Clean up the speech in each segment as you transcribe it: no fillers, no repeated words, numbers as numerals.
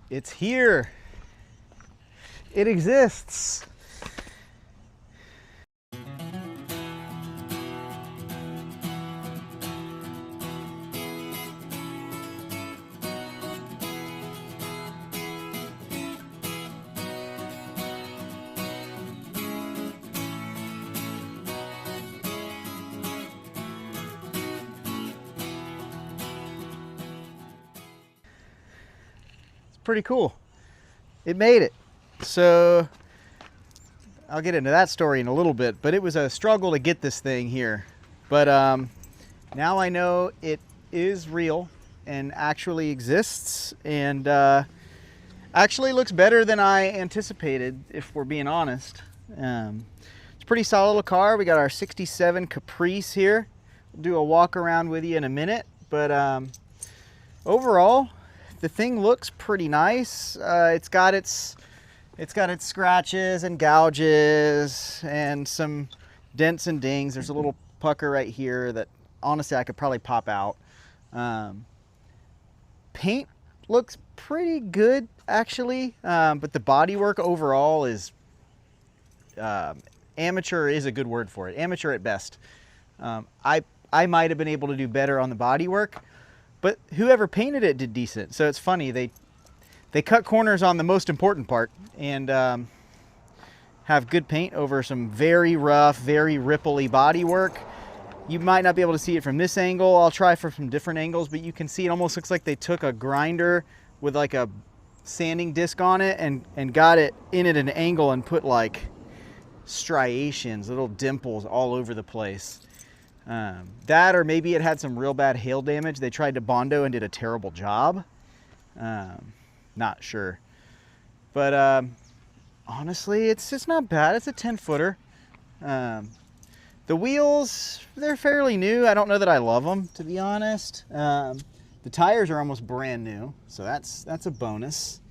It's here. It exists. Pretty cool. It made it. So I'll get into that story in a little bit, but it was a struggle to get this thing here. But now I know it is real and actually exists, and actually looks better than I anticipated, if we're being honest. It's a pretty solid little car. We got our 67 Caprice here. We'll do a walk around with you in a minute, but overall, the thing looks pretty nice. It's got its scratches and gouges and some dents and dings. There's a little pucker right here that honestly I could probably pop out. Paint looks pretty good actually, but the bodywork overall is amateur is a good word for it. Amateur at best. I might have been able to do better on the bodywork, but whoever painted it did decent. So it's funny, they cut corners on the most important part and have good paint over some very rough, very ripply bodywork. You might not be able to see it from this angle. I'll try for some different angles, but you can see it almost looks like they took a grinder with like a sanding disc on it and got it in at an angle and put like striations, little dimples all over the place. That, or maybe it had some real bad hail damage. They tried to Bondo and did a terrible job. Not sure. But honestly, it's not bad. It's a 10-footer. The wheels, they're fairly new. I don't know that I love them, to be honest. The tires are almost brand new, so that's a bonus.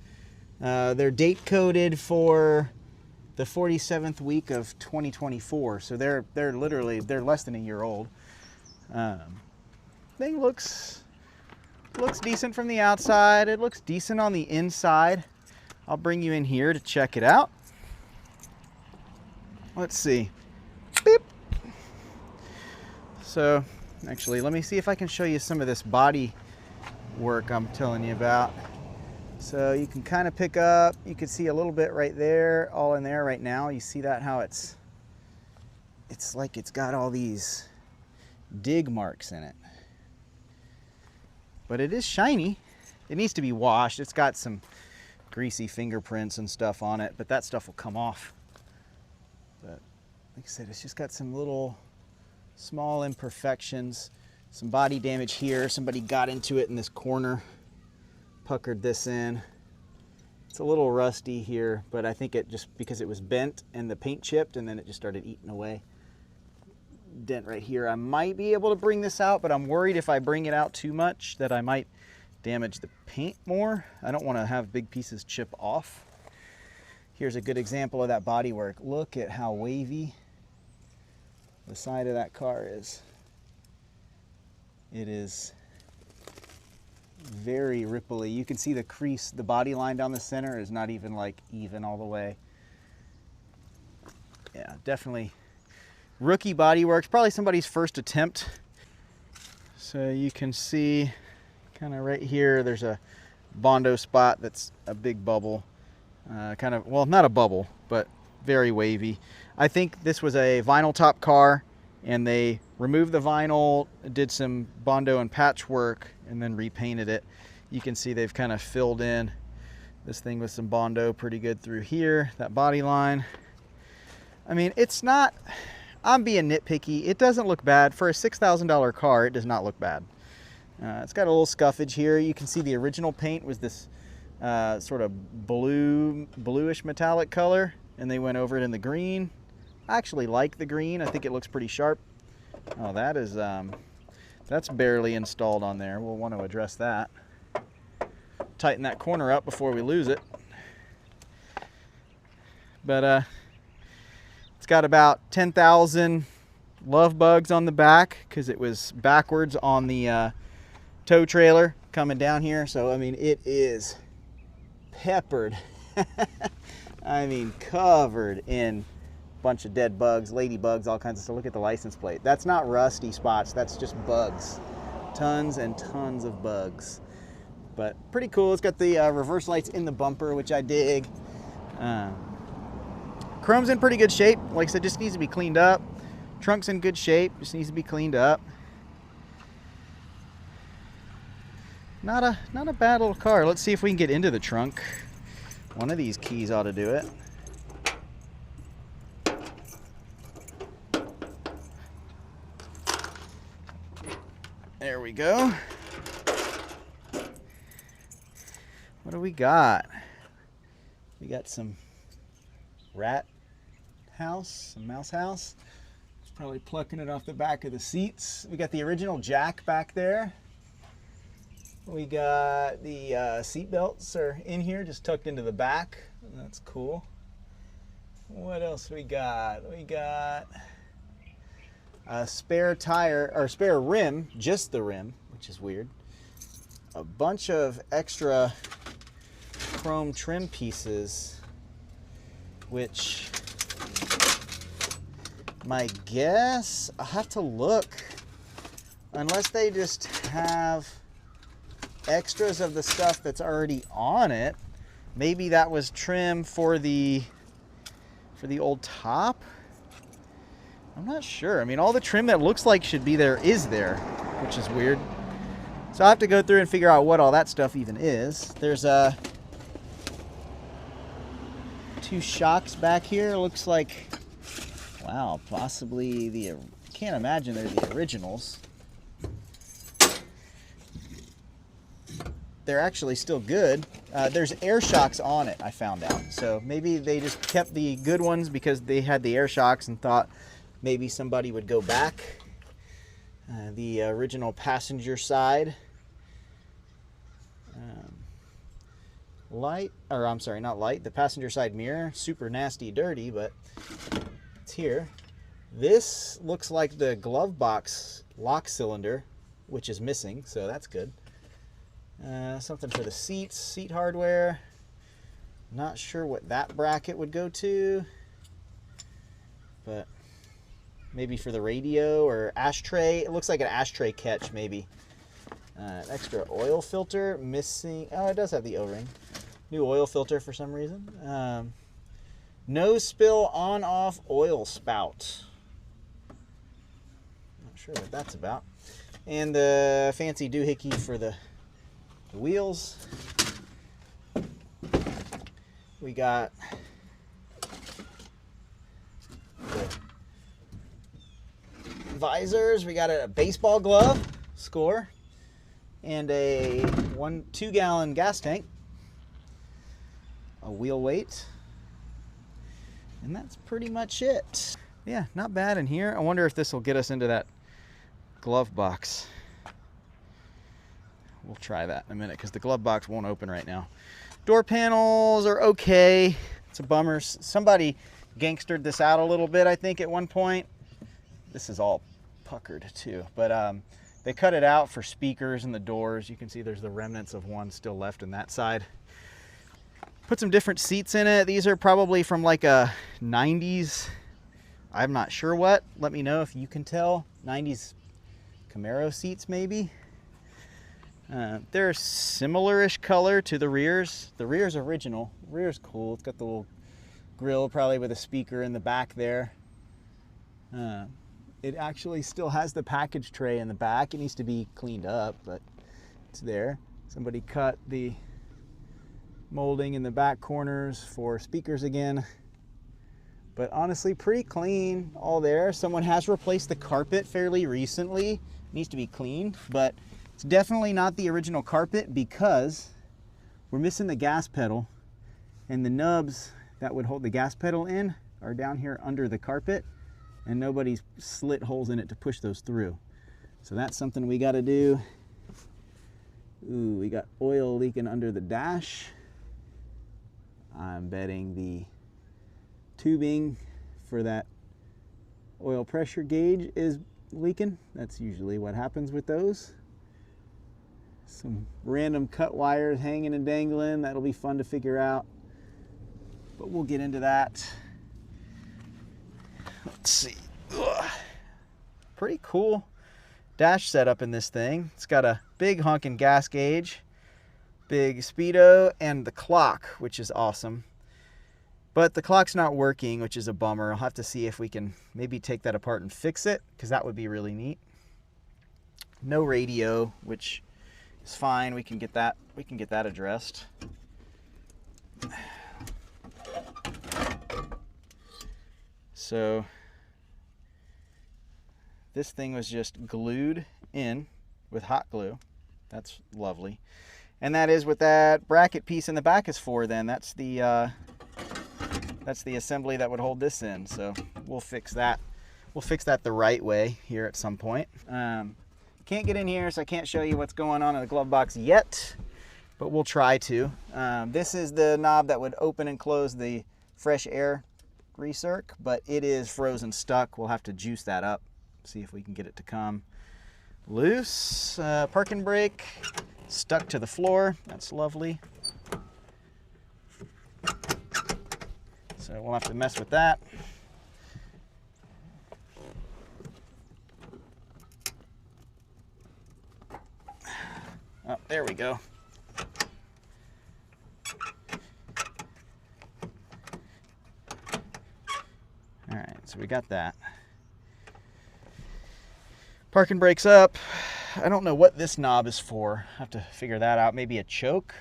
They're date coded for the 47th week of 2024, so they're less than a year old. Thing looks decent from the outside. It looks decent on the inside. I'll bring you in here to check it out. Let's see. Beep. So actually, let me see if I can show you some of this body work I'm telling you about. So you can kind of pick up, you can see a little bit right there, all in there right now. You see that, how it's like it's got all these dig marks in it. But it is shiny. It needs to be washed. It's got some greasy fingerprints and stuff on it, but that stuff will come off. But like I said, it's just got some little small imperfections, some body damage here. Somebody got into it in this corner, puckered this in. It's a little rusty here, but I think it just because it was bent and the paint chipped and then it just started eating away. Dent right here. I might be able to bring this out, but I'm worried if I bring it out too much that I might damage the paint more. I don't want to have big pieces chip off. Here's a good example of that bodywork. Look at how wavy the side of that car is. It is very ripply. You can see the crease, the body line down the center is not even like even all the way. Yeah, definitely rookie bodyworks, probably somebody's first attempt. So you can see kind of right here, there's a Bondo spot that's a big bubble. Kind of, well, not a bubble, but very wavy. I think this was a vinyl top car and they removed the vinyl, did some Bondo and patchwork, and then repainted it. You can see they've kind of filled in this thing with some Bondo pretty good through here, that body line. I mean, it's not, I'm being nitpicky. It doesn't look bad. For a $6,000 car, it does not look bad. It's got a little scuffage here. You can see the original paint was this sort of bluish metallic color, and they went over it in the green. I actually like the green. I think it looks pretty sharp. Oh, that is, that's barely installed on there. We'll want to address that. Tighten that corner up before we lose it. But it's got about 10,000 love bugs on the back because it was backwards on the tow trailer coming down here. So, I mean, it is peppered. I mean, covered in a bunch of dead bugs, ladybugs, all kinds of stuff. Look at the license plate. That's not rusty spots, that's just bugs. Tons and tons of bugs. But pretty cool. It's got the reverse lights in the bumper, which I dig. Chrome's in pretty good shape. Like I said, just needs to be cleaned up. Trunk's in good shape, just needs to be cleaned up. Not a bad little car. Let's see if we can get into the trunk. One of these keys ought to do it. There we go. What do we got? We got some rat house, some mouse house. Probably plucking it off the back of the seats. We got the original jack back there. We got the seat belts are in here, just tucked into the back. That's cool. What else we got? We got a spare tire, or spare rim, just the rim, which is weird. A bunch of extra chrome trim pieces, which my guess, I'll have to look, unless they just have extras of the stuff that's already on it. Maybe that was trim for the old top. I'm not sure. I mean, all the trim that looks like should be there is there, which is weird. So I'll have to go through and figure out what all that stuff even is. There's two shocks back here. Looks like, wow, possibly can't imagine they're the originals. They're actually still good. There's air shocks on it, I found out. So maybe they just kept the good ones because they had the air shocks and thought maybe somebody would go back. The original passenger side. Light, or I'm sorry, not light. The passenger side mirror, super nasty, dirty, but it's here. This looks like the glove box lock cylinder, which is missing, so that's good. Something for the seats, seat hardware. Not sure what that bracket would go to, but maybe for the radio or ashtray. It looks like an ashtray catch, maybe. Extra oil filter, missing. Oh, it does have the O-ring. New oil filter for some reason. No spill on-off oil spout. Not sure what that's about. And the fancy doohickey for the wheels. We got the visors. We got a baseball glove, score, and a 2-gallon gas tank, a wheel weight, and that's pretty much it. Yeah, not bad in here. I wonder if this will get us into that glove box. We'll try that in a minute because the glove box won't open right now. Door panels are okay. It's a bummer. Somebody gangstered this out a little bit, I think, at one point. This is all puckered too, but they cut it out for speakers and the doors. You can see there's the remnants of one still left in that side. Put some different seats in it. These are probably from like a 90s, I'm not sure what. Let me know if you can tell. 90s Camaro seats maybe. They're similar-ish color to the rears. The rear's original. The rear's cool. It's got the little grill probably with a speaker in the back there. It actually still has the package tray in the back. It needs to be cleaned up, but it's there. Somebody cut the molding in the back corners for speakers again. But honestly, pretty clean all there. Someone has replaced the carpet fairly recently. It needs to be cleaned, but it's definitely not the original carpet because we're missing the gas pedal, and the nubs that would hold the gas pedal in are down here under the carpet, and nobody's slit holes in it to push those through. So that's something we got to do. Ooh, we got oil leaking under the dash. I'm betting the tubing for that oil pressure gauge is leaking. That's usually what happens with those. Some random cut wires hanging and dangling. That'll be fun to figure out, but we'll get into that. Let's see. Ugh. Pretty cool dash setup in this thing. It's got a big honking gas gauge, big speedo, and the clock, which is awesome. But the clock's not working, which is a bummer. I'll have to see if we can maybe take that apart and fix it, because that would be really neat. No radio, which is fine. We can get that addressed. So this thing was just glued in with hot glue. That's lovely. And that is what that bracket piece in the back is for then. That's the assembly that would hold this in. So we'll fix that. We'll fix that the right way here at some point. Can't get in here, so I can't show you what's going on in the glove box yet, but we'll try to. This is the knob that would open and close the fresh air recirc, but it is frozen stuck. We'll have to juice that up, see if we can get it to come loose. Parking brake stuck to the floor. That's lovely. So we'll have to mess with that. Oh, there we go. All right, so we got that. Parking brake's up. I don't know what this knob is for. I have to figure that out. Maybe a choke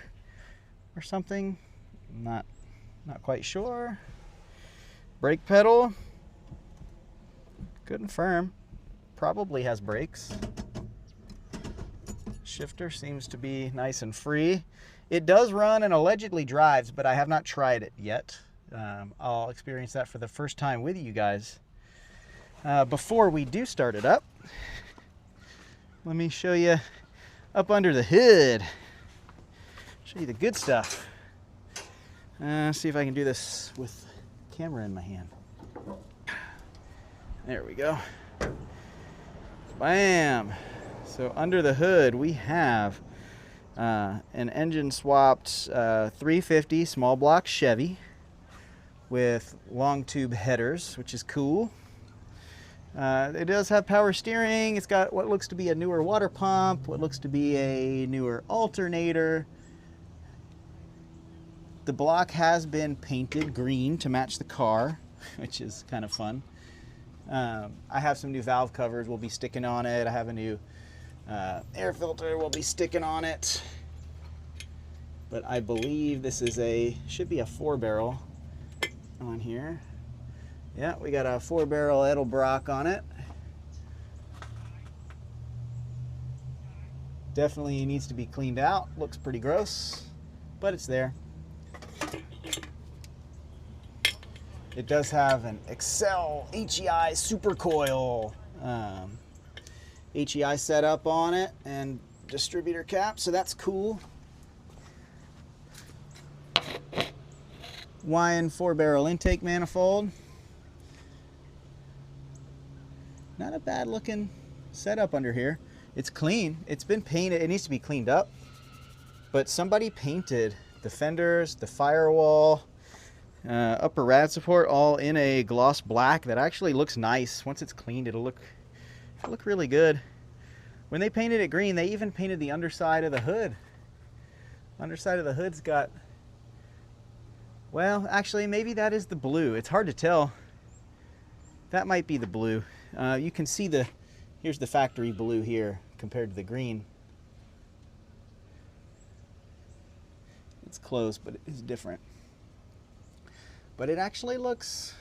or something. Not quite sure. Brake pedal. Good and firm. Probably has brakes. Shifter seems to be nice and free. It does run and allegedly drives, but I have not tried it yet. I'll experience that for the first time with you guys. Before we do start it up, let me show you up under the hood. Show you the good stuff. See if I can do this with the camera in my hand. There we go. Bam! So under the hood we have an engine swapped 350 small block Chevy with long tube headers, which is cool. It does have power steering. It's got what looks to be a newer water pump, what looks to be a newer alternator. The block has been painted green to match the car, which is kind of fun. I have some new valve covers we'll be sticking on it. I have a new air filter will be sticking on it, but I believe this is should be a 4-barrel on here. Yeah, we got a 4-barrel Edelbrock on it. Definitely needs to be cleaned out. Looks pretty gross, but it's there. It does have an Excel HEI super coil HEI setup on it and distributor cap, so that's cool. Wine 4-barrel intake manifold. Not a bad looking setup under here. It's clean. It's been painted. It needs to be cleaned up, but somebody painted the fenders, the firewall, upper rad support all in a gloss black that actually looks nice. Once it's cleaned, it'll look really good. When they painted it green, they even painted the underside of the hood. Underside of the hood's got, well, actually maybe that is the blue. It's hard to tell. That might be the blue. You can see here's the factory blue here compared to the green. It's close, but it is different. But it actually looks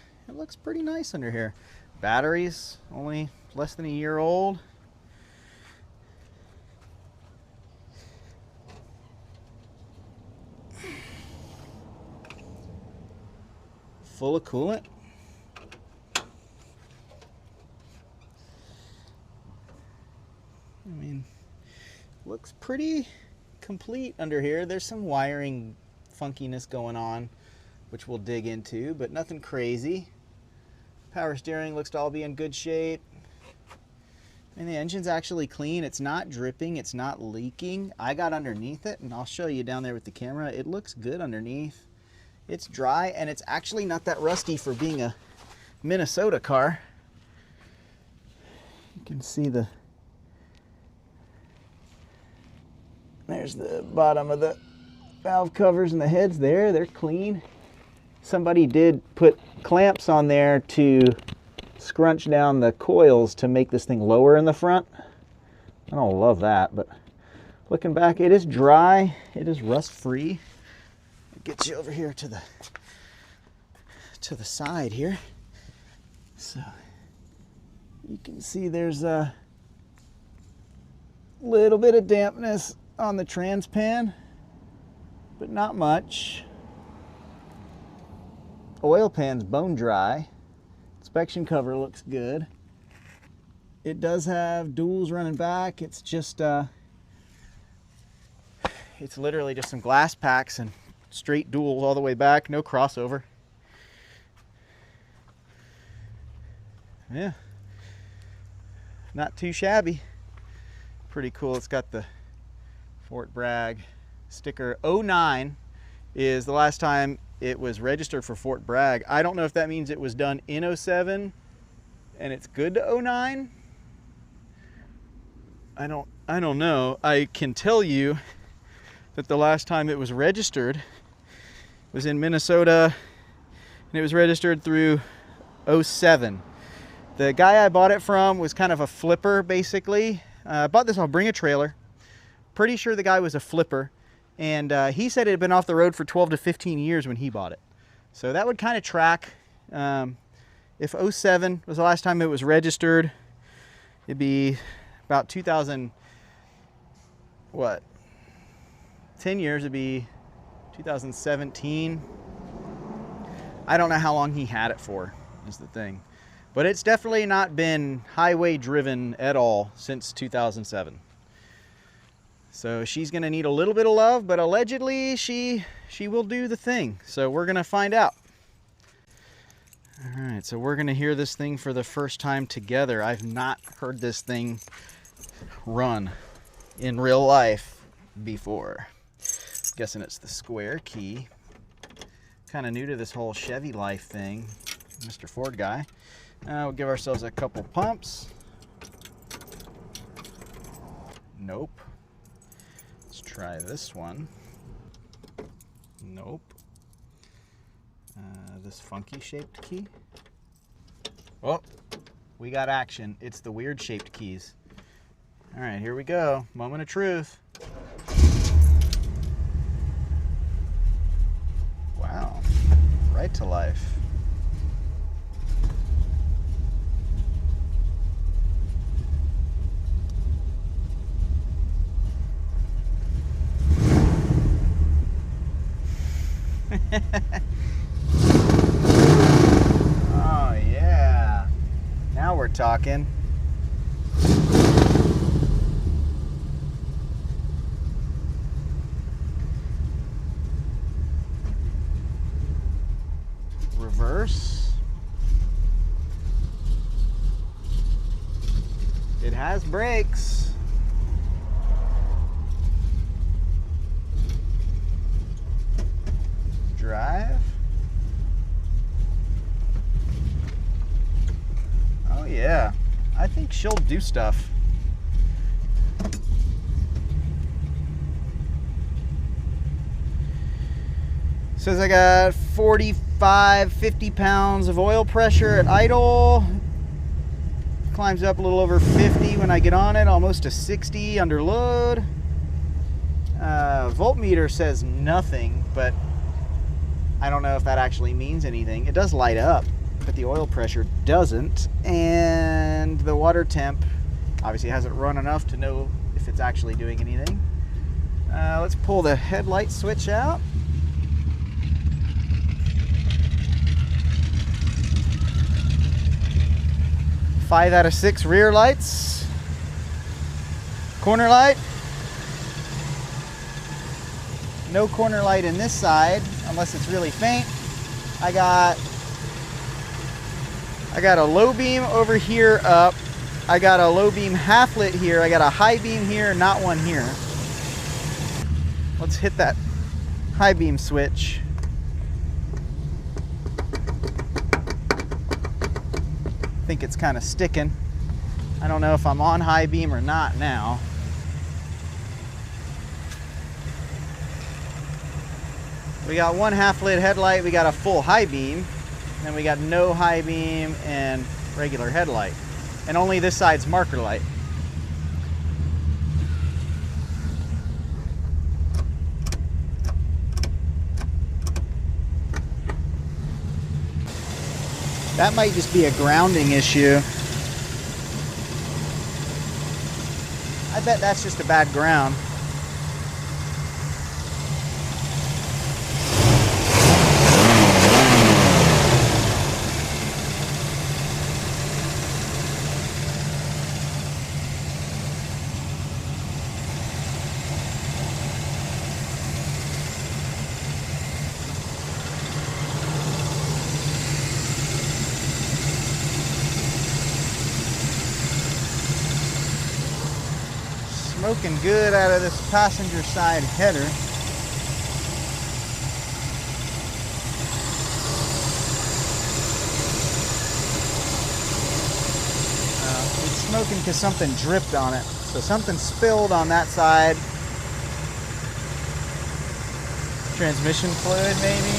pretty nice under here. Batteries only less than a year old. Full of coolant. I mean, looks pretty complete under here. There's some wiring funkiness going on, which we'll dig into, but nothing crazy. Power steering looks to all be in good shape. And the engine's actually clean. It's not dripping. It's not leaking. I got underneath it, and I'll show you down there with the camera. It looks good underneath. It's dry, and it's actually not that rusty for being a Minnesota car. You can see there's the bottom of the valve covers and the heads there. They're clean. Somebody did put clamps on there to scrunch down the coils to make this thing lower in the front. I don't love that, but looking back, it is dry. It is rust free. It gets you over here to the side here. So you can see there's a little bit of dampness on the trans pan, but not much. Oil pan's bone dry. Inspection cover looks good. It does have duals running back. It's just it's literally just some glass packs and straight duals all the way back, no crossover. Yeah, not too shabby. Pretty cool. It's got the Fort Bragg sticker. 09 is the last time it was registered for Fort Bragg. I don't know if that means it was done in 07 and it's good to 09. I don't know. I can tell you that the last time it was registered was in Minnesota, and it was registered through 07. The guy I bought it from was kind of a flipper, basically. I bought this off Bring a Trailer. Pretty sure the guy was a flipper. And he said it had been off the road for 12 to 15 years when he bought it. So that would kind of track. If 07 was the last time it was registered, it'd be about 2000, 10 years, it'd be 2017. I don't know how long he had it for, is the thing. But it's definitely not been highway driven at all since 2007. So she's gonna need a little bit of love, but allegedly she will do the thing. So we're gonna find out. All right, so we're gonna hear this thing for the first time together. I've not heard this thing run in real life before. Guessing it's the square key. Kind of new to this whole Chevy life thing, Mr. Ford guy. We'll give ourselves a couple pumps. Nope. Try this one. Nope. This funky shaped key. Oh, we got action. It's the weird shaped keys. All right, here we go. Moment of truth. Wow, right to life. Oh yeah, now we're talking. Reverse. It has brakes. Drive. Oh yeah, I think she'll do stuff. Says I got 45, 50 pounds of oil pressure at idle. Climbs up a little over 50 when I get on it, almost to 60 under load. Voltmeter says nothing, but I don't know if that actually means anything. It does light up, but the oil pressure doesn't. And the water temp obviously hasn't run enough to know if it's actually doing anything. Let's pull the headlight switch out. Five out of 6 rear lights. Corner light. No corner light in this side unless it's really faint. I got a low beam over here up I got a low beam half lit here. I got a high beam here, not one here. Let's hit that high beam switch. I think it's kind of sticking. I don't know if I'm on high beam or not now. We got one half lit headlight, we got a full high beam, and we got no high beam and regular headlight. And only this side's marker light. That might just be a grounding issue. I bet that's just a bad ground. Smoking good out of this passenger side header. It's smoking because something dripped on it. So something spilled on that side. Transmission fluid maybe.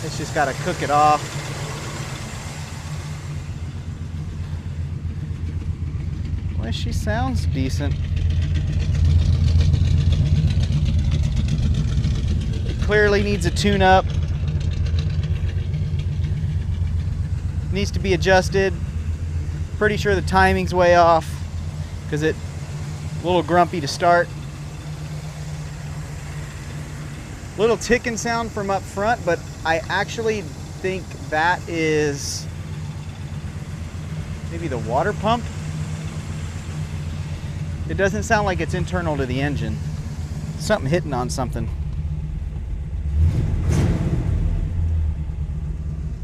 It's just got to cook it off. She sounds decent. It clearly needs a tune-up. Needs to be adjusted. Pretty sure the timing's way off because it's a little grumpy to start. Little ticking sound from up front, but I actually think that is maybe the water pump. It doesn't sound like it's internal to the engine. Something hitting on something.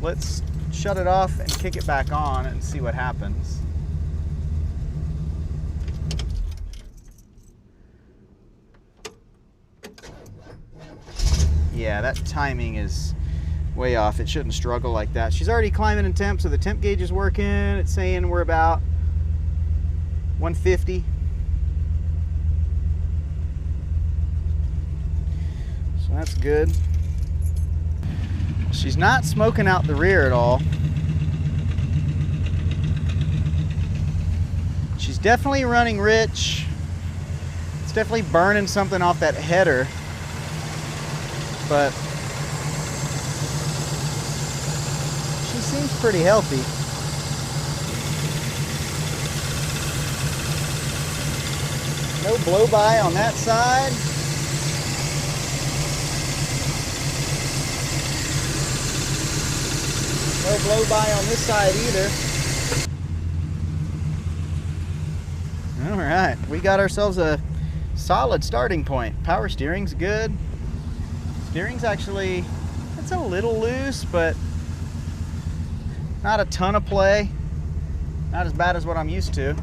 Let's shut it off and kick it back on and see what happens. Yeah, that timing is way off. It shouldn't struggle like that. She's already climbing in temp, so the temp gauge is working. It's saying we're about 150. That's good. She's not smoking out the rear at all. She's definitely running rich. It's definitely burning something off that header. But she seems pretty healthy. No blow-by on that side. No blow-by on this side either. All right, we got ourselves a solid starting point. Power steering's good. Steering's actually, it's a little loose, but not a ton of play. Not as bad as what I'm used to.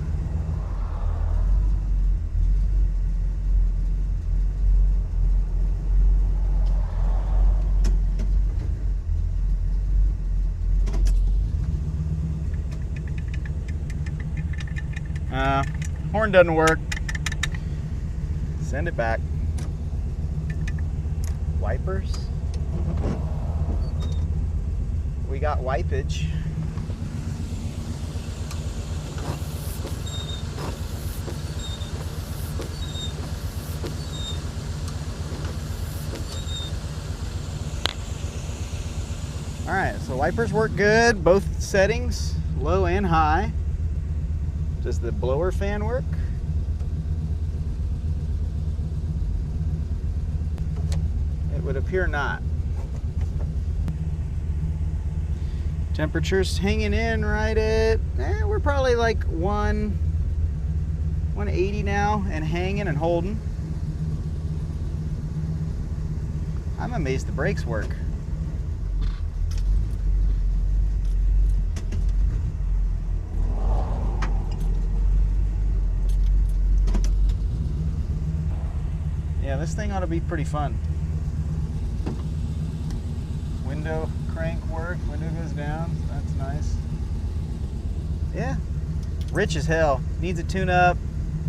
Horn doesn't work. Send it back. Wipers. We got wipage. All right, so wipers work good, both settings, low and high. Does the blower fan work? It would appear not. Temperature's hanging in right at, we're probably like 180 now and hanging and holding. I'm amazed the brakes work. this thing ought to be pretty fun. Window crank work, window goes down, that's nice. Yeah, rich as hell. Needs a tune-up,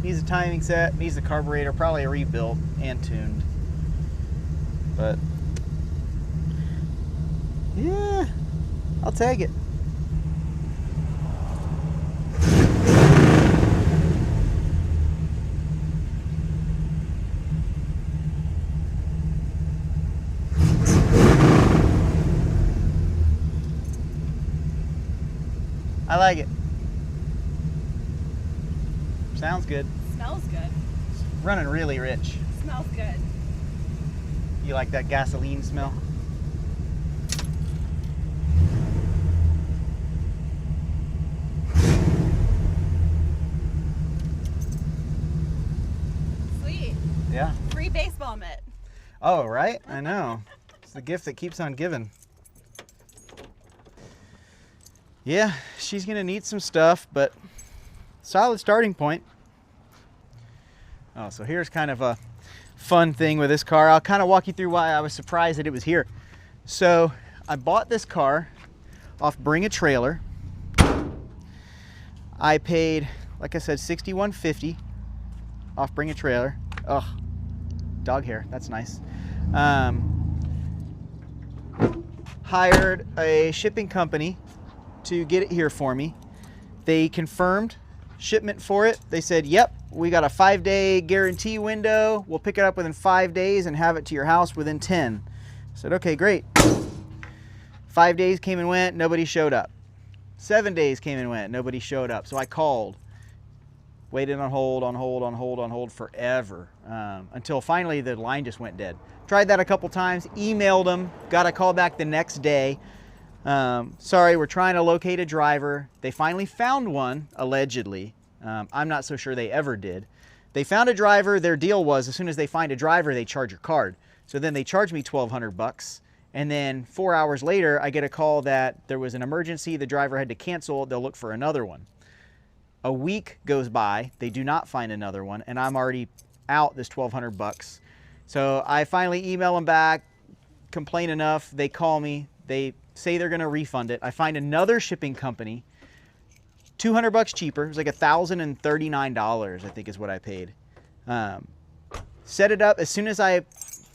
needs a timing set, needs a carburetor, probably a rebuilt and tuned. But yeah, I'll take it. I like it. Sounds good. Smells good. It's running really rich. Smells good. You like that gasoline smell? Sweet. Yeah. Free baseball mitt. Oh, right? I know. It's the gift that keeps on giving. Yeah, she's gonna need some stuff, but solid starting point. Oh, so here's kind of a fun thing with this car. I'll kind of walk you through why I was surprised that it was here. So I bought this car off Bring a Trailer. I paid, like I said, $61.50 off Bring a Trailer. Ugh, dog hair, that's nice. Hired a shipping company to get it here for me. They confirmed shipment for it. They said, yep, we got a 5-day guarantee window. We'll pick it up within 5 days and have it to your house within 10. I said, okay, great. 5 days came and went, nobody showed up. 7 days came and went, nobody showed up. So I called, waited on hold forever, until finally the line just went dead. Tried that a couple times, emailed them, got a call back the next day. Sorry, we're trying to locate a driver. They finally found one, allegedly. I'm not so sure they ever did. They found a driver. Their deal was as soon as they find a driver, they charge your card. So then they charged me $1,200. And then 4 hours later, I get a call that there was an emergency. The driver had to cancel. They'll look for another one. A week goes by. They do not find another one. And I'm already out this $1,200. So I finally email them back, complain enough. They call me. They say they're going to refund it. I find another shipping company, $200 cheaper. It was like $1,039, I think is what I paid. Set it up. As soon as I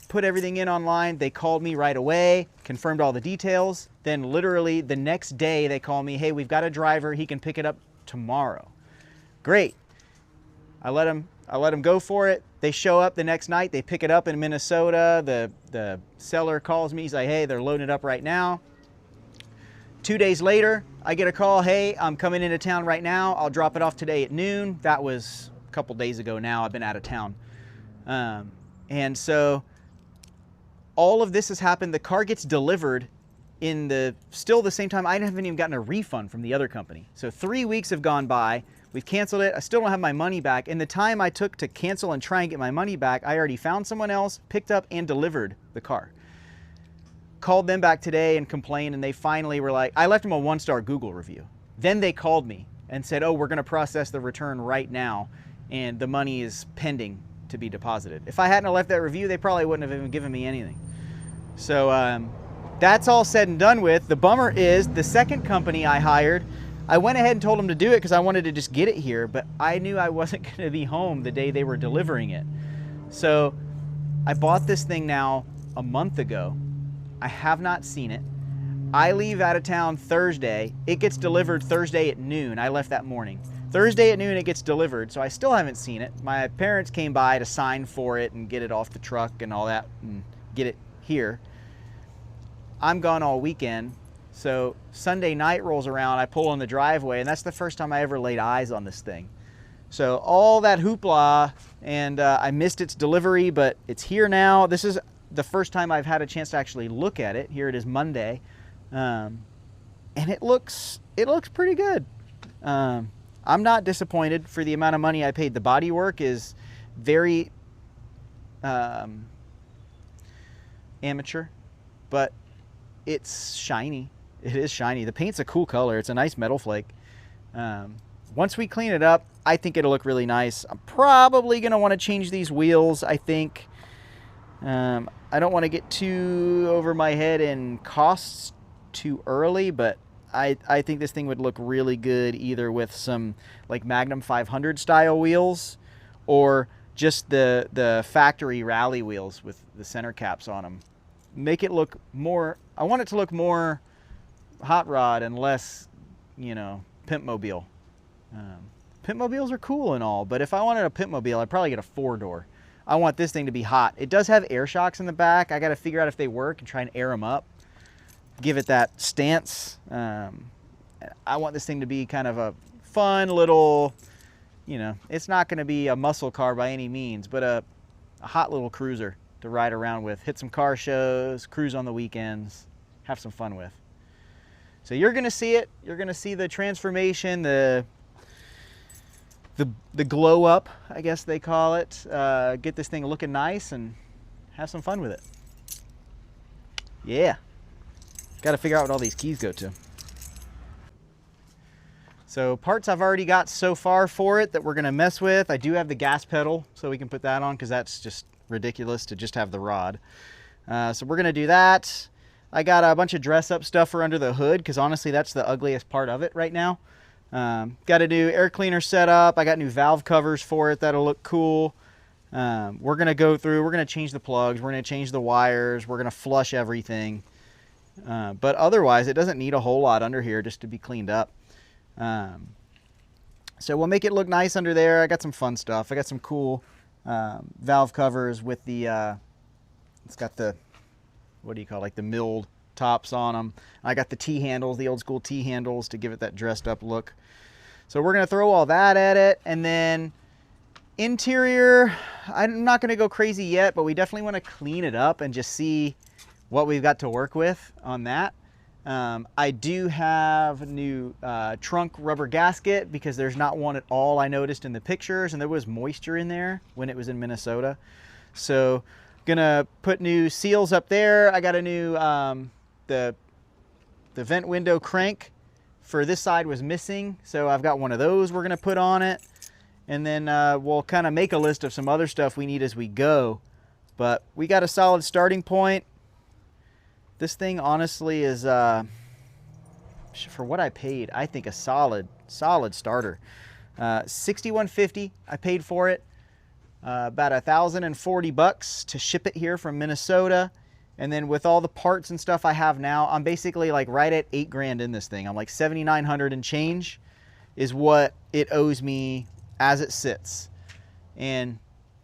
put everything in online, they called me right away, confirmed all the details. Then literally the next day they call me, hey, we've got a driver. He can pick it up tomorrow. Great. I let them go for it. They show up the next night. They pick it up in Minnesota. The seller calls me. He's like, hey, they're loading it up right now. 2 days later, I get a call. Hey, I'm coming into town right now. I'll drop it off today at noon. That was a couple days ago now. I've been out of town. And so all of this has happened. The car gets delivered in still the same time. I haven't even gotten a refund from the other company. So 3 weeks have gone by. We've canceled it. I still don't have my money back. In the time I took to cancel and try and get my money back, I already found someone else, picked up and delivered the car. Called them back today and complained, and they finally were like, I left them a 1-star Google review. Then they called me and said, oh, we're going to process the return right now, and the money is pending to be deposited. If I hadn't left that review, they probably wouldn't have even given me anything. So that's all said and done with. The bummer is the second company I hired, I went ahead and told them to do it because I wanted to just get it here, but I knew I wasn't going to be home the day they were delivering it. So I bought this thing now a month ago. I have not seen it. I leave out of town Thursday. It gets delivered Thursday at noon. I left that morning. Thursday at noon it gets delivered, so I still haven't seen it. My parents came by to sign for it and get it off the truck and all that and get it here. I'm gone all weekend, so Sunday night rolls around, I pull in the driveway, and that's the first time I ever laid eyes on this thing. So all that hoopla, and I missed its delivery, but it's here now. This is the first time I've had a chance to actually look at it. Here it is Monday, and it looks pretty good. I'm not disappointed for the amount of money I paid. The bodywork is very amateur, but it's shiny. It is shiny. The paint's a cool color. It's a nice metal flake. Once we clean it up, I think it'll look really nice. I'm probably going to want to change these wheels, I think. I don't want to get too over my head in costs too early, but I think this thing would look really good either with some like Magnum 500 style wheels or just the factory rally wheels with the center caps on them. Make it look more, I want it to look more hot rod and less, you know, pimp mobile. Pimp mobiles are cool and all, but if I wanted a pimp mobile, I'd probably get a 4-door. I want this thing to be hot. It does have air shocks in the back. I got to figure out if they work and try and air them up. Give it that stance. I want this thing to be kind of a fun little, you know, it's not going to be a muscle car by any means, but a hot little cruiser to ride around with, hit some car shows, cruise on the weekends, have some fun with. So you're going to see it. You're going to see the transformation, the glow up, I guess they call it. Get this thing looking nice and have some fun with it. Yeah. Got to figure out what all these keys go to. So parts I've already got so far for it that we're going to mess with. I do have the gas pedal, so we can put that on because that's just ridiculous to just have the rod. So we're going to do that. I got a bunch of dress up stuff for under the hood because honestly that's the ugliest part of it right now. Got a new air cleaner set up. I got new valve covers for it that'll look cool. We're going to go through, we're going to change the plugs, we're going to change the wires, we're going to flush everything. But otherwise it doesn't need a whole lot under here just to be cleaned up. So we'll make it look nice under there. I got some fun stuff. I got some cool valve covers with the, it's got the, what do you call it, like the milled tops on them. I got the T-handles, the old school T-handles to give it that dressed up look. So we're going to throw all that at it. And then interior, I'm not going to go crazy yet, but we definitely want to clean it up and just see what we've got to work with on that. I do have a new trunk rubber gasket because there's not one at all I noticed in the pictures, and there was moisture in there when it was in Minnesota. So gonna put new seals up there. I got a new the vent window crank for this side was missing, so I've got one of those we're gonna put on it, and then we'll kind of make a list of some other stuff we need as we go. But we got a solid starting point. This thing honestly is for what I paid, I think a solid starter. $6,150 I paid for it. About $1,040 to ship it here from Minnesota. And then with all the parts and stuff I have now, I'm basically like right at $8,000 in this thing. I'm like $7,900 and change is what it owes me as it sits. And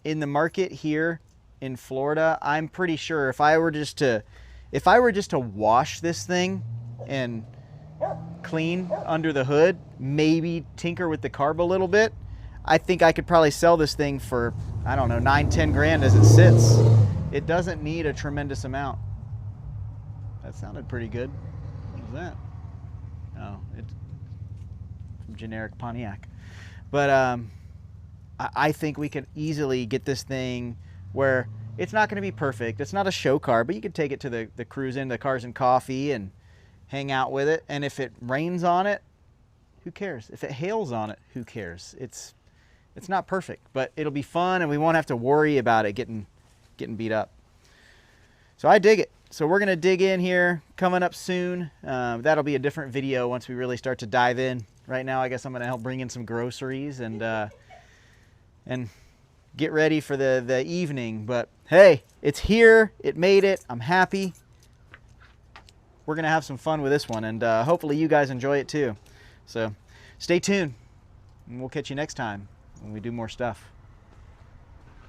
in the market here in Florida, I'm pretty sure if I were just to wash this thing and clean under the hood, maybe tinker with the carb a little bit, I think I could probably sell this thing for, I don't know, 9-10 grand as it sits. It doesn't need a tremendous amount. That sounded pretty good. What was that? Oh, it's from generic Pontiac. But I think we could easily get this thing where it's not going to be perfect. It's not a show car, but you could take it to the cruise in, the Cars and Coffee, and hang out with it. And if it rains on it, who cares? If it hails on it, who cares? It's not perfect, but it'll be fun, and we won't have to worry about it getting beat up. So I dig it. So we're going to dig in here coming up soon. That'll be a different video once we really start to dive in. Right now, I guess I'm going to help bring in some groceries and get ready for the evening. But hey, it's here. It made it. I'm happy. We're going to have some fun with this one, and hopefully you guys enjoy it too. So stay tuned, and we'll catch you next time when we do more stuff.